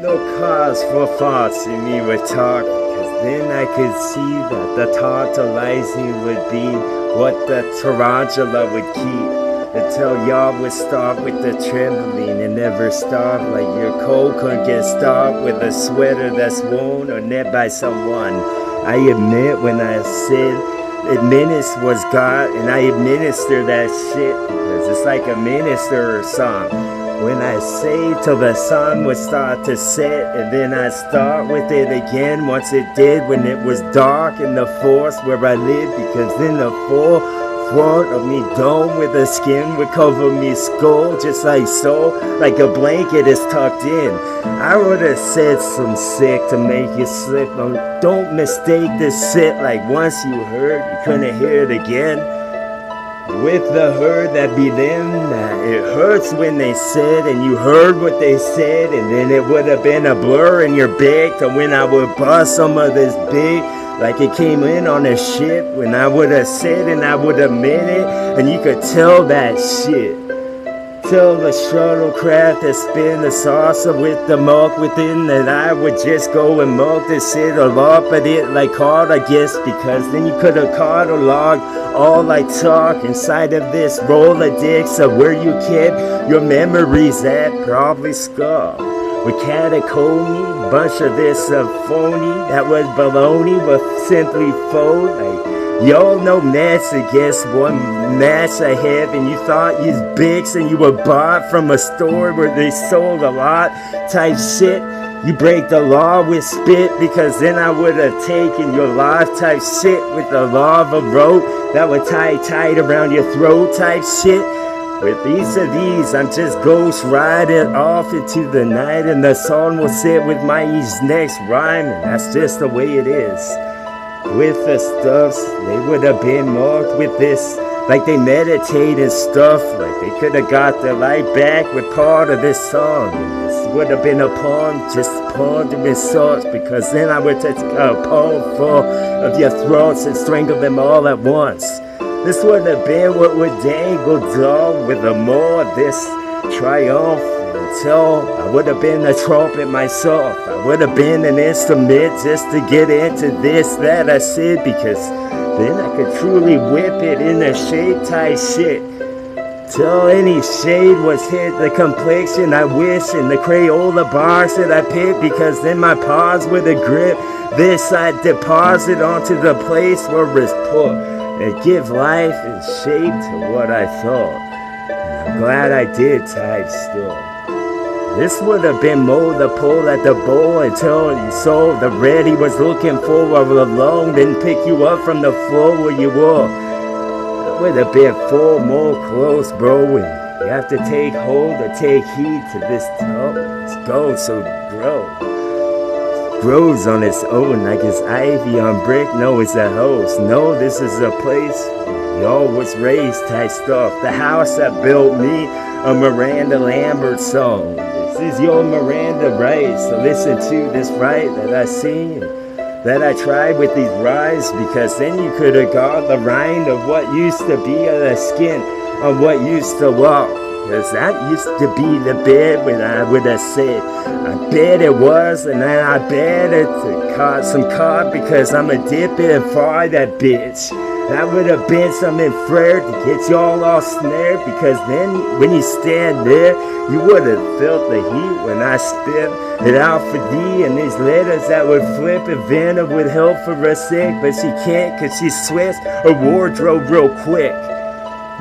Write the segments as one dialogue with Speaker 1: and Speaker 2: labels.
Speaker 1: no cause for thoughts in me would talk, because then I could see that the tantalizing would be what the tarantula would keep, until y'all would start with the trembling and never stop, like your cold couldn't get stopped with a sweater that's worn or knit by someone. I admit when I said administ was God, and I administer that shit because it's like a minister or song. When I say till the sun would start to set, and then I start with it again once it did, when it was dark in the forest where I lived, because then the full front of me dome with the skin would cover me skull, just like so, like a blanket is tucked in. I would have said some sick to make you slip. Don't mistake this shit, like once you heard, you couldn't hear it again. With the herd that be them, it hurts when they said, and you heard what they said, and then it would have been a blur in your bag to when I would bust some of this big, like it came in on a ship, when I would have said and I would have meant it, and you could tell that shit. Tell the shuttlecraft that spin the saucer with the milk within, that I would just go and milk this shit or lop at it like hard, I guess, because then you could have caught or logged all I talk inside of this Rolodex of where you kept your memories at, probably scar. With catacomb, bunch of this phony, that was baloney, was simply fold, like y'all know match against one match I have, and you thought you bigs and you were bought from a store where they sold a lot type shit. You break the law with spit, because then I would have taken your life type shit with the law of a rope that would tie tight around your throat type shit. With each of these, I'm just ghost riding off into the night, and the sun will sit with my each next rhyme, and that's just the way it is. With the stuffs, they would have been marked with this, like they meditate and stuff, like they could have got their life back with part of this song. And this would have been a poem, just pondering thoughts, because then I would take a poem full of your throats and strangle them all at once. This would have been what would dangle dull with a more of this triumph, until I would have been a trumpet myself. I would have been an instrument just to get into this that I said, because then I could truly whip it in a shade type shit. Till any shade was hit the complexion I wish, in the Crayola bars that I picked, because then my paws would have grip this I deposit onto the place where it's put. It give life and shape to what I thought, and I'm glad I did type still. This would have been more the pull at the bowl until you saw the red he was looking for alone, then pick you up from the floor where you were. That would have been full more close, bro, and you have to take hold or take heed to this toe. It's gold, so grows on its own like it's ivy on brick. No, it's a host. No, this is a place where y'all was raised type stuff. The house that built me, a Miranda Lambert song. This is your Miranda right, so listen to this right that I sing, that I tried with these rhymes, because then you could have got the rind of what used to be of the skin, of what used to walk. Because that used to be the bed when I would have said, I bet it was, and then I bet it to caught some cod, because I'm a dip it and fry that bitch. That would have been some infrared to get y'all all snared, because then when you stand there, you would have felt the heat when I spit it out for D, and these letters that would flip, and Vanna would help for her sick, but she can't because she switched her wardrobe real quick.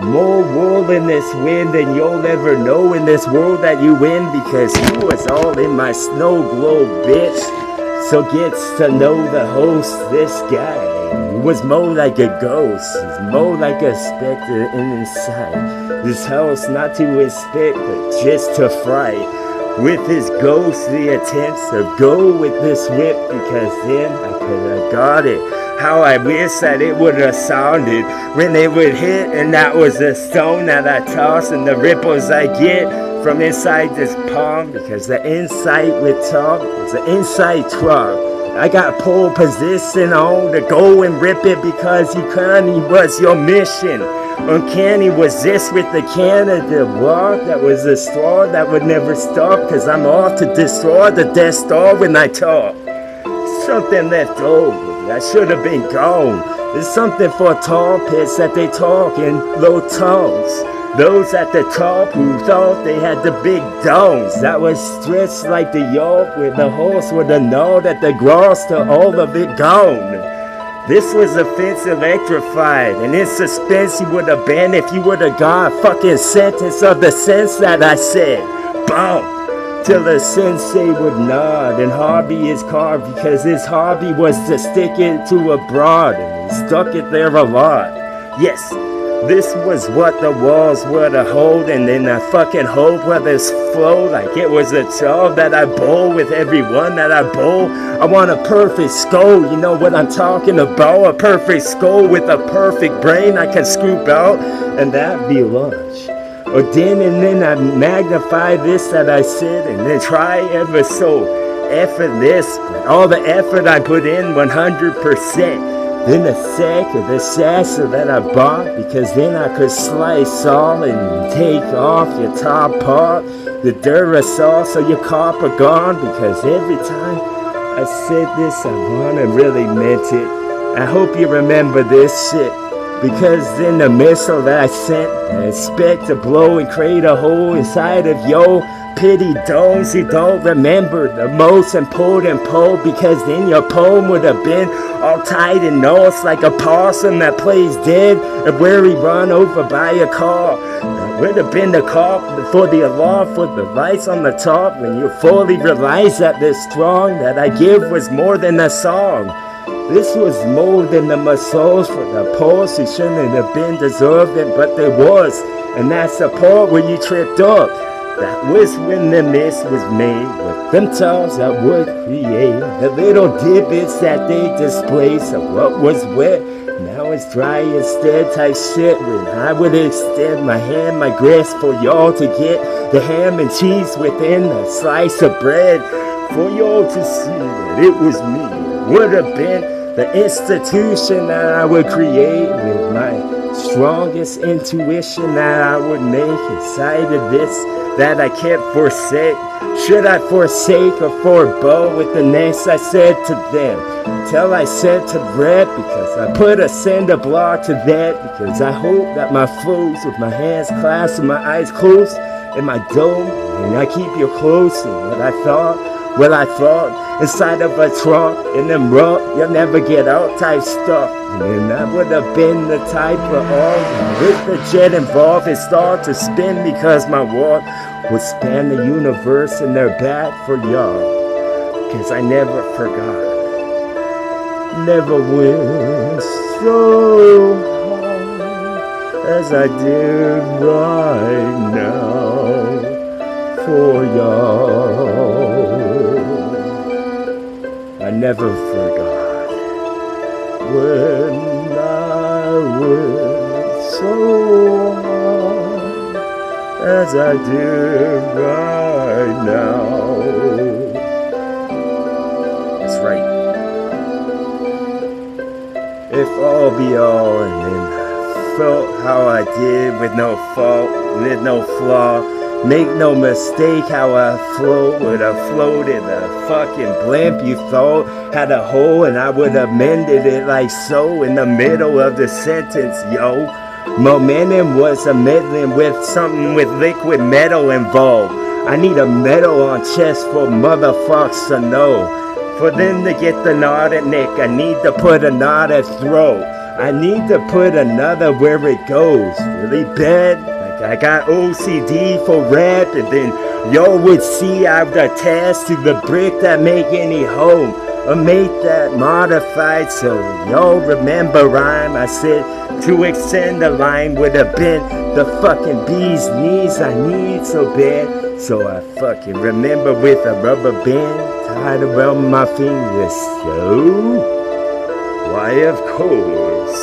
Speaker 1: More wool in this wind than you'll ever know in this world that you win, because you was all in my snow globe, bitch. So gets to know the host, this guy. He was more like a ghost, he's more like a specter inside this house, not to inspect, but just to fright. With his ghostly attempts to go with this whip, because then I could have got it. How I wish that it would have sounded when it would hit, and that was the stone that I toss, and the ripples I get from inside this palm, because the insight with talk is the inside truck. I got pole position on to go and rip it, because you couldn't, was your mission. Uncanny was this with the Canada war that was a straw that would never stop, cause I'm off to destroy the Death Star when I talk. Something left over that should have been gone. There's something for tall pits that they talk in low tones. Those at the top who thought they had the big domes that was stretched like the yoke where the horse would have known that the grass to all of it gone. This was a fence electrified, and in suspense you would have been if you would have got a fucking sentence of the sense that I said. Boom! Till the sensei would nod and hobby his car because his hobby was to stick it to a broad, and he stuck it there a lot. Yes, this was what the walls were to hold, and then I fucking hope where this flow like it was a child that I bowl with everyone that I bowl. I want a perfect skull, you know what I'm talking about? A perfect skull with a perfect brain I can scoop out, and that'd be lunch. Or then I magnify this that I said, and then try ever so effortless, but all the effort I put in 100%. Then the sack of the sasser that I bought, because then I could slice all and take off your top part, the Duracell, so your copper gone, because every time I said this, I wanna really meant it. I hope you remember this shit. Because then the missile that I sent, I expect to blow and create a hole inside of your pity domes you don't remember the most important poem, because then your poem would have been all tight and north like a possum that plays dead and where he run over by a car. That would have been the call for the alarm for the lights on the top when you fully realize that the strong that I give was more than a song. This was more than the muscles for the pulse who shouldn't have been deserving, but there was. And that's the part where you tripped up. That was when the mist was made with them tiles that would create the little divots that they display. So what was wet, now it's dry instead type shit. When I would extend my hand, my grasp for y'all to get the ham and cheese within a slice of bread. For y'all to see that it was me. Would have been the institution that I would create with my strongest intuition that I would make inside of this that I can't forsake. Should I forsake or forego with the next I said to them? Till I said to Brett, because I put a cinder block to that, because I hope that my flows with my hands clasped and my eyes closed in my dome, and I keep you close in what I thought inside of a trunk in them rough, you'll never get out type stuff. And then that would have been the type of all with the jet involved and start to spin, because my walk would span the universe in their back for y'all. Cause I never forgot, never went so hard as I did right now for y'all. I never forgot when I went so hard as I did right now. That's right. If all be all, and then I felt how I did with no fault, with no flaw. Make no mistake how I float, would have floated a fucking blimp you thought had a hole, and I would have mended it like so in the middle of the sentence, yo. Momentum was a meddling with something with liquid metal involved. I need a medal on chest for motherfuckers to know. For them to get the nod at neck, I need to put a nod at throat. I need to put another where it goes, really bad. I got OCD for rap, and then y'all would see I've attached to the brick that make any home, or make that modified, so y'all remember rhyme. I said to extend the line would have been the fucking bee's knees I need so bad, so I fucking remember with a rubber band tied around my fingers. So why of course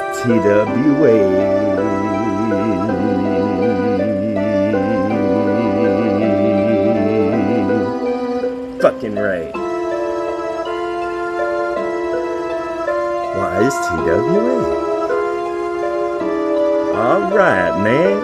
Speaker 1: it's TWA. Fucking right. Why is TWA? Alright, man.